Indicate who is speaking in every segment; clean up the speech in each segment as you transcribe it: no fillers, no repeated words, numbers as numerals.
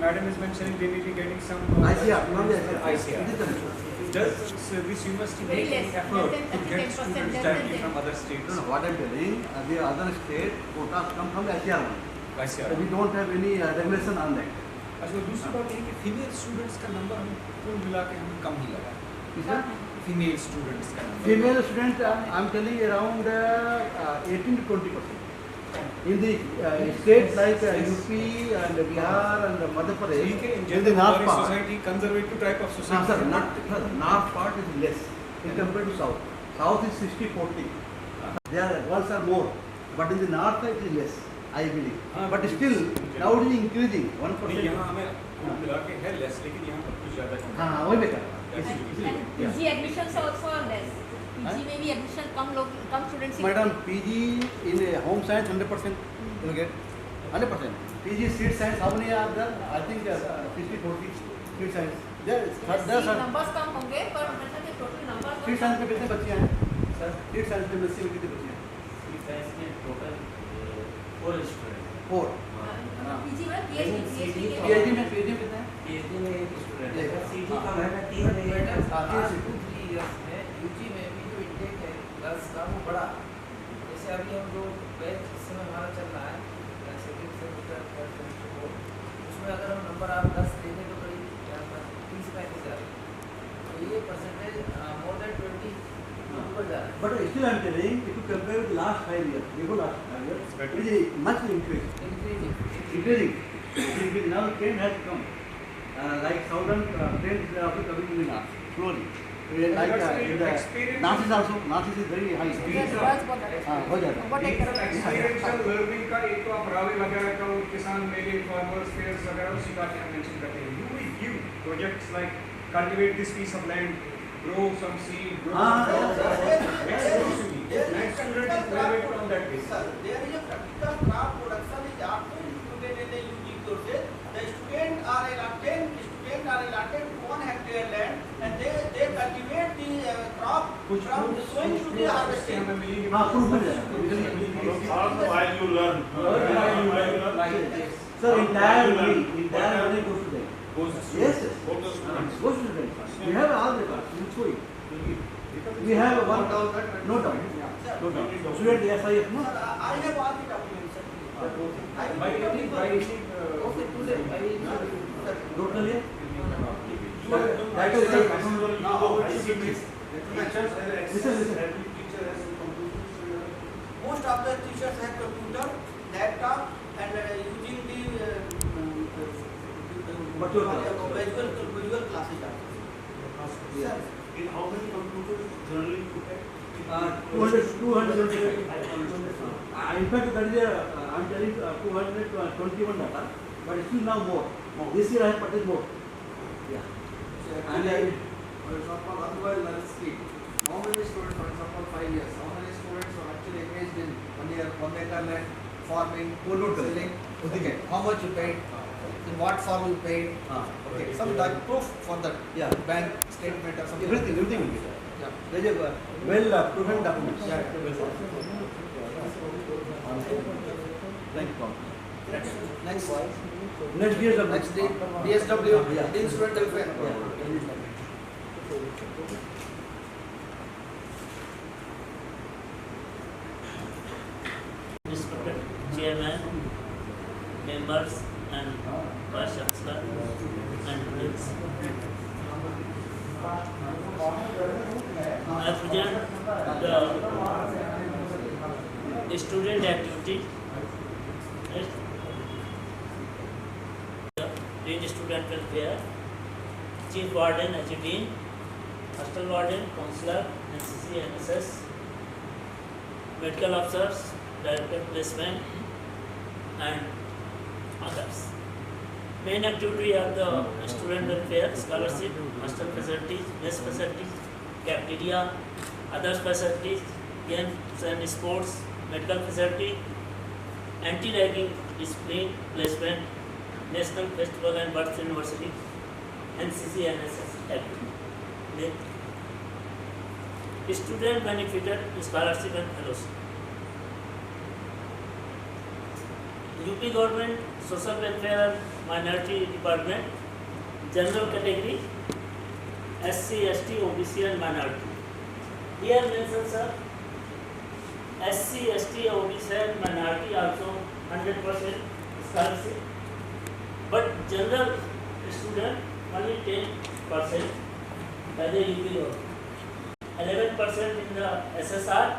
Speaker 1: madam is mentioning they may be getting some
Speaker 2: ICR, not the
Speaker 1: ICR.
Speaker 2: It is the mission.
Speaker 1: Does this university
Speaker 3: Very
Speaker 1: make any
Speaker 3: less,
Speaker 1: effort
Speaker 3: less
Speaker 1: to
Speaker 3: than
Speaker 1: get
Speaker 3: 10%,
Speaker 1: students
Speaker 3: less
Speaker 1: directly
Speaker 3: than
Speaker 1: from other states?
Speaker 2: No, what I'm telling, the other state quotas come from the ICR one.
Speaker 1: ICR.
Speaker 2: So we don't have any regulation on that.
Speaker 1: अच्छा दूसरी बात ये कि female students का number हमें कुल मिला के हमें कम ही लगा फीमेल स्टूडेंट्स का number
Speaker 2: Female student, I'm telling around 18 to 20%. In the states like UP and Bihar and Madhya Pradesh,
Speaker 1: ठीक है in
Speaker 2: in the
Speaker 1: general
Speaker 2: north
Speaker 1: हमारी
Speaker 2: part,
Speaker 1: society conservative type of
Speaker 2: no,
Speaker 1: society
Speaker 2: sir, not, north part is less in compared to south. South is 60-40. There girls are more, but in the north it is less, I believe. But still, now it is increasing 1%.
Speaker 1: नहीं यहाँ हमें कुल मिला के है less लेकिन यहाँ पर कुछ ज़्यादा कम
Speaker 2: हाँ वही बेटा.
Speaker 3: And PG admissions are also less. PG में भी admission come students.
Speaker 2: Madam, PG in home science 100% you will get 100%. PG seat science how many are there? I think 60-40 seat science. There are
Speaker 3: numbers कम होंगे पर मतलब कि total numbers.
Speaker 2: seat science में कितने बच्चे हैं? सर seat science में बच्चे कितने बच्चे हैं?
Speaker 4: seat science में total 4 students.
Speaker 2: 4.
Speaker 3: PG में PhD
Speaker 2: PhD में कितने हैं?
Speaker 4: PhD में 1 student है.
Speaker 2: एक.
Speaker 4: CT का मैंने 3
Speaker 2: हाँ,
Speaker 4: है.
Speaker 2: 3
Speaker 4: 3 years में UG में भी जो intake है गर्ल्स का वो बड़ा. जैसे अभी हम जो बैच इस समय हमारा चल रहा है सेकंड सेमेस्टर थर्ड सेमेस्टर को उसमें अगर हम नंबर आप 10 देंगे तो करीब 30-35 आ रहे हैं. तो ये परसेंटेज मोर देन 20 ऊपर जा रहा है.
Speaker 2: But still I am telling, if you compare with last 5 years, before last 5 years, it is much increase. Increasing. Now the trend has come. Like southern trends are also coming in the north, slowly. Like in the north is also, north is very high.
Speaker 1: Yes,
Speaker 2: हो जाता है.
Speaker 1: Experiential learning का एक तो आप रावे वगैरह का किसान मेले फार्मर्स फेयर्स वगैरह उसी का क्या मेंशन करते हैं you will give projects like cultivate this piece of land grow some seed grow exclusively next student is graduate on that basis.
Speaker 5: Sir, there is a practical craft production is also included in the UG courses. The students are allotted 1 hectare land and they cultivate the crop from the sowing to the harvesting.
Speaker 2: हाँ, proof मिल जाएगा.
Speaker 6: While you learn.
Speaker 2: Sir, entire money goes to them. Yes, yes.
Speaker 6: Both the students.
Speaker 2: Goes to them. We have all the cards. We'll show you. We have one doubt. No doubt. No doubt. Student SIF, no?
Speaker 5: Sir, I have all the documents. Sir.
Speaker 1: by
Speaker 5: Okay, today I will.
Speaker 2: Totally.
Speaker 6: That is
Speaker 5: Most of the teachers have computer, laptop, and using the visual classes.
Speaker 2: Yeah.
Speaker 6: In how many computers generally you have?
Speaker 2: 200. In fact, that is I'm telling 221 data, but still now more. This year I have purchased more. Yeah. And
Speaker 7: for example, otherwise let's see. How many students, for example, 5 years, how many students are actually engaged in 1 year, 1 acre land, farming, selling? Okay, how much you paid, in what form you paid, okay, some like proof for that,
Speaker 2: Yeah.
Speaker 7: bank statement or something.
Speaker 2: everything will be there.
Speaker 7: Yeah.
Speaker 2: There is a well proven documents.
Speaker 7: Yeah.
Speaker 2: Thank you.
Speaker 7: Next,
Speaker 2: Next year the
Speaker 7: next day, DSW,
Speaker 2: Yeah.
Speaker 7: Dean Student Welfare.
Speaker 4: Respected chairman, members and vice chancellor and friends. I present the student activity. Dean Student Welfare, Chief Warden, Dean, Hostel Warden, Counselor, NCC, NSS, Medical Officers, Director Placement, and others. Main activity are the student welfare, scholarship, hostel facilities, mess facilities, cafeteria, other facilities, games and sports, medical facility, anti-ragging, discipline, placement, national festival and birth university, NCC, NSS activity. Student benefited scholarship and fellowship.
Speaker 8: UP Government Social Welfare and Minority Department, General Category, SC, ST, OBC and Minority. Here mentions sir, SC, ST, OBC and Minority also 100% scholarship, but general student only 10% by the UP government. 11% in the SSR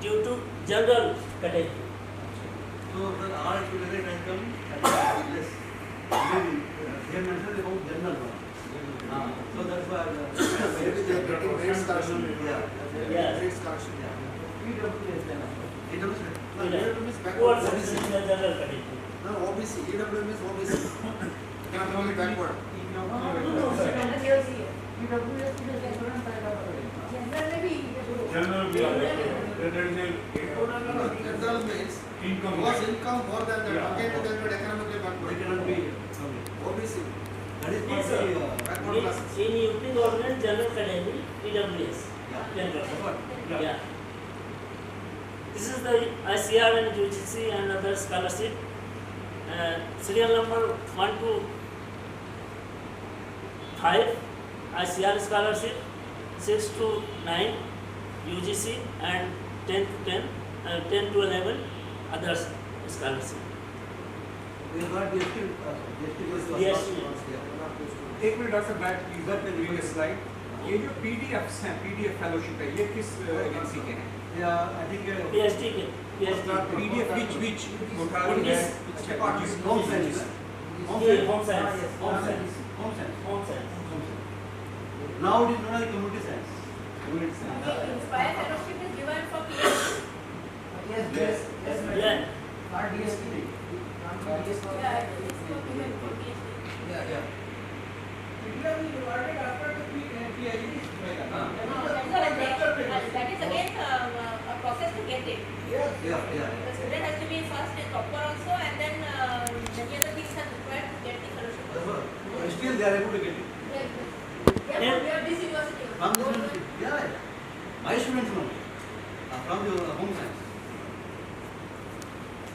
Speaker 8: due to general category.
Speaker 2: So the all together it has come at less. Maybe they mentioned about general one. So that's why
Speaker 7: Maybe they are getting great scholarship.
Speaker 8: Yeah.
Speaker 7: Great scholarship.
Speaker 2: EWS then. EWS.
Speaker 7: No, EWM is
Speaker 8: Poor
Speaker 7: backward.
Speaker 8: section in the general category.
Speaker 7: No, OBC. EWM is OBC. Economically backward.
Speaker 6: General, we are, there is
Speaker 7: General means
Speaker 6: income.
Speaker 7: whose income more than that.
Speaker 6: Yeah.
Speaker 7: Okay, to them but economically
Speaker 2: They
Speaker 7: backward.
Speaker 2: cannot be.
Speaker 7: OBC.
Speaker 2: That is
Speaker 8: Yes,
Speaker 2: for
Speaker 8: sir.
Speaker 2: the
Speaker 7: Backward classes.
Speaker 8: In UP government general category, EWS.
Speaker 2: yeah.
Speaker 8: 10%. Yeah. This is the ICR and UGC and other scholarship. Serial number 1 to 5 ICR scholarship, 6 to 9 UGC and 10 to 11 other scholarship.
Speaker 2: We have got DST.
Speaker 8: Yes.
Speaker 1: एक minute doctor back please the previous slide. ये जो PDFs हैं, PDF fellowship है, ये किस agency के हैं?
Speaker 2: Yeah, I think
Speaker 8: PhD के PhD.
Speaker 1: PDF which
Speaker 8: What is-
Speaker 1: department?
Speaker 2: home science.
Speaker 8: Yeah, home science.
Speaker 2: Home science. Home science.
Speaker 8: Home science.
Speaker 2: Now it is known as community science. Community science.
Speaker 3: Inspire fellowship is given for PhD.
Speaker 8: Yeah.
Speaker 3: Yeah, it's for given for PhD.
Speaker 7: Yeah.
Speaker 3: That is again a process to get it.
Speaker 2: Yeah.
Speaker 3: The student has to be first a topper also, and then many other things are required to get the fellowship.
Speaker 2: But still they are able to get it.
Speaker 3: Yeah, we have this university.
Speaker 2: From this university. Yeah. My students only. From the home science.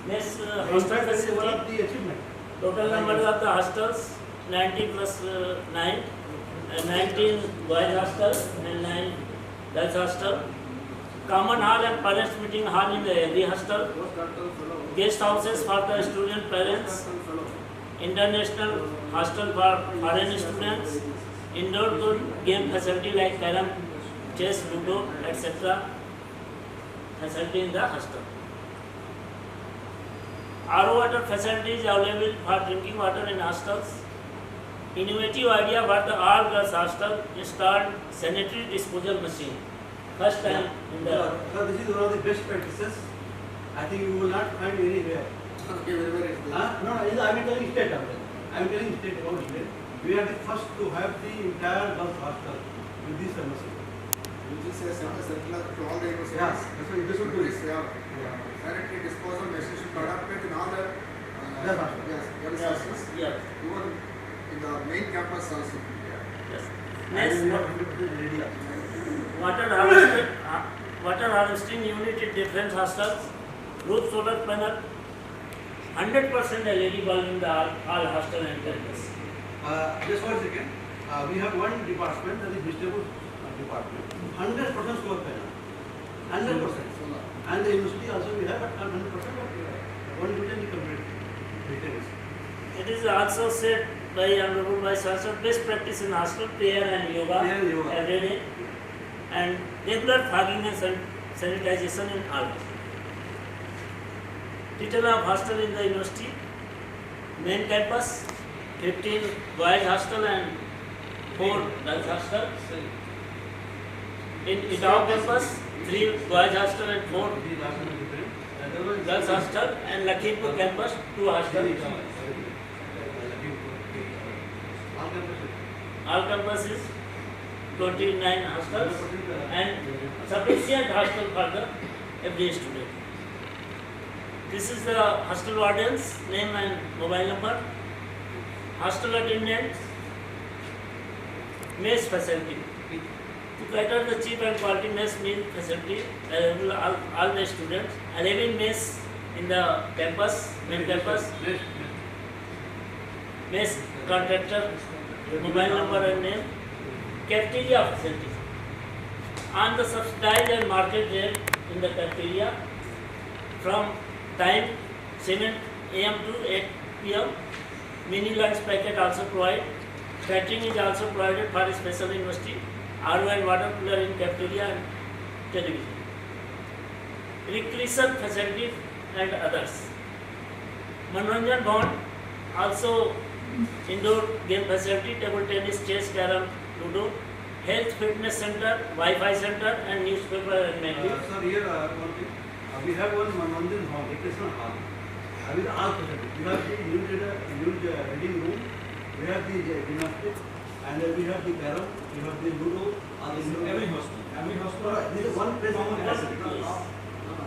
Speaker 8: Next,
Speaker 2: In
Speaker 8: hostel
Speaker 2: fact, that is one
Speaker 8: facility.
Speaker 2: of the achievement.
Speaker 8: Total number of the hostels 90 plus 9, 19 boys hostel and 9 girls hostel. Common hall and parents meeting hall in every hostel. Guest houses for the student parents. International hostel for foreign students. Indoor game facility like carom, chess, ludo, etc. facility in the hostel. RO water facilities available for drinking water in hostels. Innovative idea for the all girls hostel installed sanitary disposal machine. First time in the
Speaker 2: So this is one of the best practices. I think you will not find anywhere.
Speaker 7: Okay, wherever it is.
Speaker 2: No, I am telling state of it. I am telling state about state. We are the first to have the entire girls hostel with this machine.
Speaker 7: You just say circular to all the universities.
Speaker 2: Yeah, that's what this will do.
Speaker 7: Sanitary disposal machine should be adapted in all the
Speaker 2: Yes, sir.
Speaker 7: yes, girls'
Speaker 8: yes,
Speaker 7: hostels.
Speaker 8: yes,
Speaker 7: Even in the main campus also.
Speaker 8: yes.
Speaker 2: And we
Speaker 8: Next,
Speaker 2: have 100% ready also.
Speaker 8: water harvesting unit in different hostels. Roof solar panel. 100% LED bulb in the all hostel and campus.
Speaker 2: Just one second. We have one department, that is vegetable department. 100% solar panel. 100%. And the university also we have, but not 100%, but 1% complete. Retail.
Speaker 8: It is also said by Honorable Vice Chancellor, best practice in hostel, prayer and yoga,
Speaker 2: Prayer and yoga.
Speaker 8: every day, and regular fogging and sanitization in all. Total of hostel in the university, main campus, 15 boys hostel and 4 girls hostel. In Itao campus, 3 boys hostel and 4
Speaker 2: These are different.
Speaker 8: girls hostel, and Lakhimpur campus, 2 hostels. All campuses 29 hostels and sufficient hostel for the every student. This is the hostel warden's name and mobile number. Hostel attendants, mess facility. To cater the cheap and quality mess meal facility available all the students. 11 mess in the campus, main campus. Base contractor, mobile number and name. Cafeteria facilities. On the subsidized and market rate in the cafeteria from time 7 am to 8 pm. Mini lunch packet also provided. Catering is also provided for special university. RO and water cooler in cafeteria and television. Recreation facilities and others. Manoranjan bond also indoor game facility, table tennis, chess, carom, ludo, health fitness center, Wi-Fi center and newspaper and magazine.
Speaker 2: Sir, here one thing. We have one Manonjan hall, recreational hall. With all facilities. We have the huge reading room. We have the gymnastics, and we have the carom. We have the ludo.
Speaker 1: Every hospital.
Speaker 2: This is one place.
Speaker 8: Common
Speaker 2: One
Speaker 8: facilities.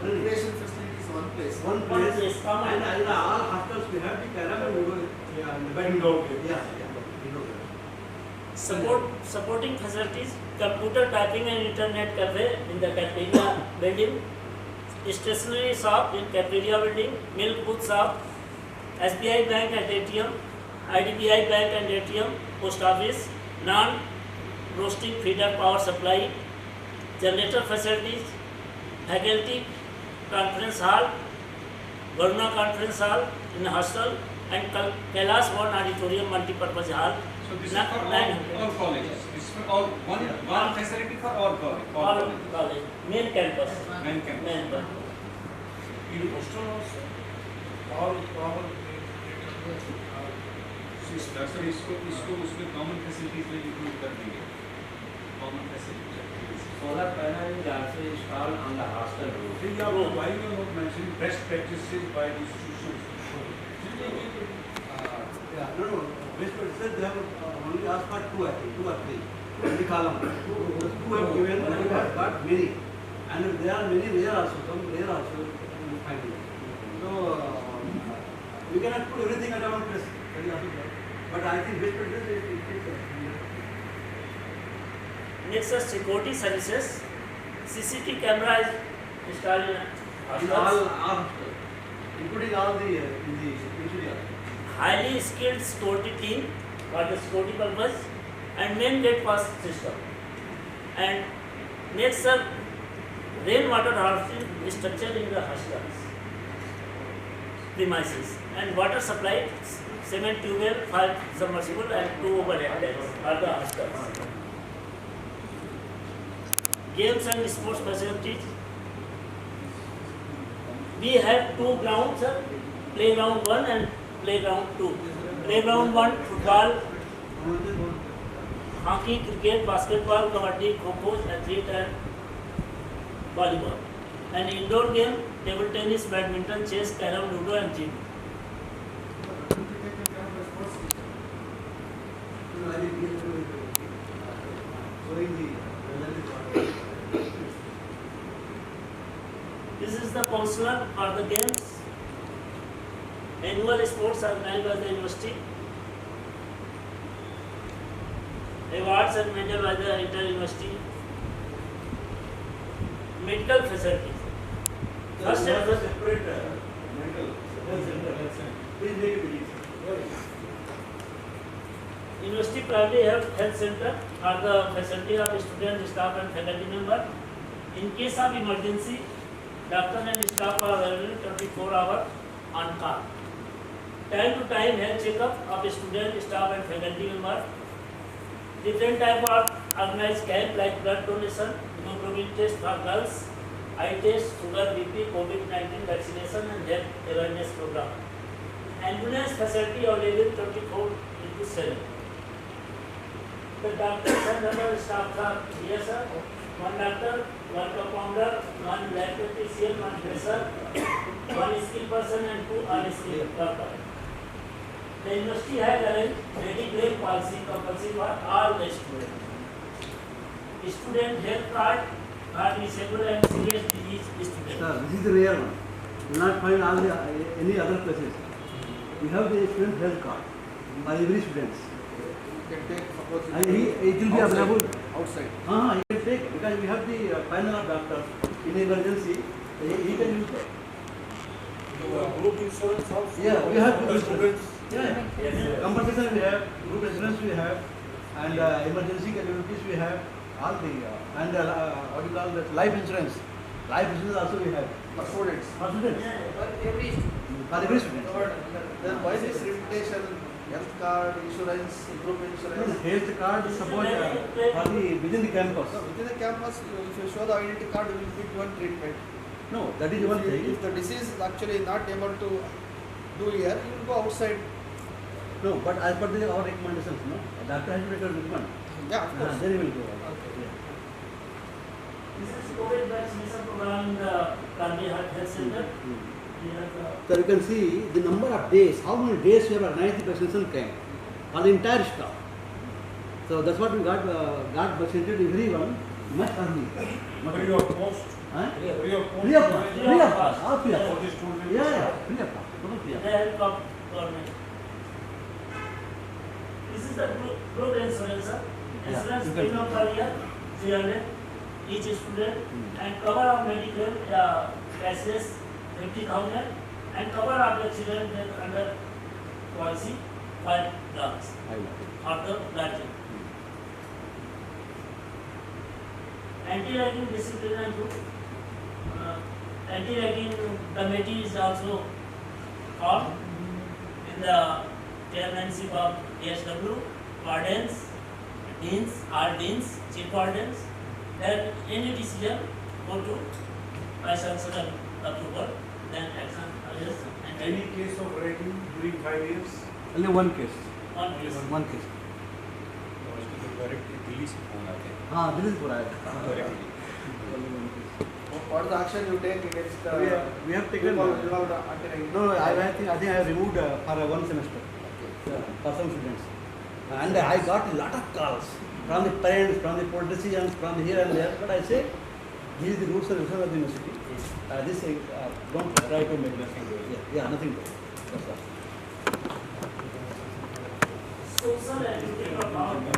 Speaker 7: Recreation facility is one place.
Speaker 2: One
Speaker 8: One
Speaker 2: place.
Speaker 8: place, common.
Speaker 2: And in all hostels we have the carom and ludo. Yeah, and the
Speaker 1: Indoor game.
Speaker 2: Yeah, indoor game.
Speaker 8: Supporting facilities, computer typing and internet cafe in the cafeteria building, stationery shop in cafeteria building, milk booth shop, SBI bank and ATM, IDBI bank and ATM, post office, non-roasting feeder power supply, generator facilities, faculty conference hall, Varuna conference hall in hostel, and Kailash One auditorium multi-purpose hall.
Speaker 1: So this is
Speaker 8: Not
Speaker 1: for
Speaker 8: 900.
Speaker 1: all colleges. This is for all one facility for all college.
Speaker 8: All college, main campus.
Speaker 1: Main campus.
Speaker 8: Main campus.
Speaker 6: In hostel also, all common.
Speaker 1: Sir इसको उसमें common facilities में include कर देंगे common facilities
Speaker 9: Solar panel is also installed on the hostel roof.
Speaker 6: See, why you are not mentioning best practices by the institutions?
Speaker 2: Yeah, no. Best practices they have only asked for two, I think, 2 or 3. In the column. Two have given, but we have got many. And there are many there also, some there also you find it. So, we cannot put everything at one place. That is also there. But I think best practices is
Speaker 8: Next is security services. CCTV camera is installed in
Speaker 2: in all hostels, including all the in the interior.
Speaker 8: highly skilled security team for the security purpose and main gate pass system. And next are rainwater harvesting structure in the hostels premises and water supply, cement tube well, 5 submersible and 2 overhead tanks are the hostels. Games and sports facilities. We have 2 grounds, sir. Playground 1 and playground 2. Playground 1 football, hockey, cricket, basketball, kabaddi, kho-kho, athlete and volleyball. And indoor game, table tennis, badminton, chess, carom, ludo and gym. This is the counselor for the games. Annual sports organized by the university. Awards and medal by the inter-university. Medical facilities. First and
Speaker 2: separate medical health center. Please make it easy.
Speaker 8: University Primary Health Center are the facility of student, staff and faculty member. In case of emergency, doctor and staff are available 24 hours on call. Time to time health checkup of student, staff and faculty member. Different type of organized camp like blood donation, hemoglobin test for girls, eye test, sugar, BP, COVID-19 vaccination and health awareness program. Ambulance facility available 24/7. The doctors and other staff are here, sir. 1 doctor, 1 compounder, 1 lab technician, 1 dresser, 1 skilled person and 2 unskilled worker. The university has arranged Medicaid policy compulsory for all the students. Student health card for disabled and serious disease students.
Speaker 2: Sir, this is the rare one. You will not find all the any other places. We have the student health card by every student.
Speaker 7: You can take, suppose you
Speaker 2: And it will be
Speaker 7: outside.
Speaker 2: available.
Speaker 7: Outside.
Speaker 2: You can take because we have the panel of doctors in emergency. He can use that.
Speaker 6: Group insurance also.
Speaker 2: Yeah, we have group
Speaker 6: Students.
Speaker 2: Yeah, compensation we have, group insurance we have, and emergency casualties we have, all the, and what you call that, life insurance. Life insurance also we have.
Speaker 7: For students.
Speaker 2: For students.
Speaker 4: For every student.
Speaker 2: For every student.
Speaker 7: Then why this reputation, health card, insurance, group
Speaker 2: No,
Speaker 7: insurance?
Speaker 2: the health card is support for the, within the campus.
Speaker 7: No, within the campus, if you show the identity card, you will be given treatment.
Speaker 2: No, that is one thing.
Speaker 7: If the disease is actually not able to do here, you will go outside.
Speaker 2: No, but as per our recommendations, no, doctor has to make a recommend.
Speaker 7: Yeah, of course.
Speaker 2: Then he will go.
Speaker 7: Okay.
Speaker 2: Yeah.
Speaker 8: This is COVID vaccination program in the Gandhi Health Center. We have
Speaker 2: So you can see the number of days, how many days we have organized the vaccination camp on the entire staff. So that's what we got vaccinated everyone much early.
Speaker 6: Free of cost.
Speaker 2: Huh?
Speaker 6: Free of cost.
Speaker 2: Free of cost. Free of cost. All free of
Speaker 6: For
Speaker 2: cost.
Speaker 6: the students.
Speaker 2: Yeah, free of cost. Total free of
Speaker 8: the
Speaker 2: cost.
Speaker 8: help of government. This is the group insurance, sir.
Speaker 2: Yeah,
Speaker 8: Insurance
Speaker 2: you can-
Speaker 8: premium per year 300 each student, and cover of medical cashless 50,000, and cover of accident death under policy 5 lakhs
Speaker 2: I know.
Speaker 8: of the guardian. Anti-ragging discipline and group. Anti-ragging committee is also formed in the chairmanship of ASW, wardens, deans, all deans, chief wardens. Then any decision go to vice chancellor approval, then action is and
Speaker 6: Any case of ragging during 5 years?
Speaker 2: Only one case.
Speaker 8: on case.
Speaker 2: One case.
Speaker 1: Directly Delhi से phone आते हैं
Speaker 2: हाँ, this is for I.
Speaker 1: Directly
Speaker 2: Only one case.
Speaker 7: What is the action you take against
Speaker 2: We have taken.
Speaker 7: people involved anti-ragging?
Speaker 2: No, I think I have removed for one semester for some students, and I got a lot of calls from the parents, from the politicians, from here and there. But I say, these are the rules and regulations of the university. This don't try to make nothing. Yeah, nothing. That's all.
Speaker 8: Social activity about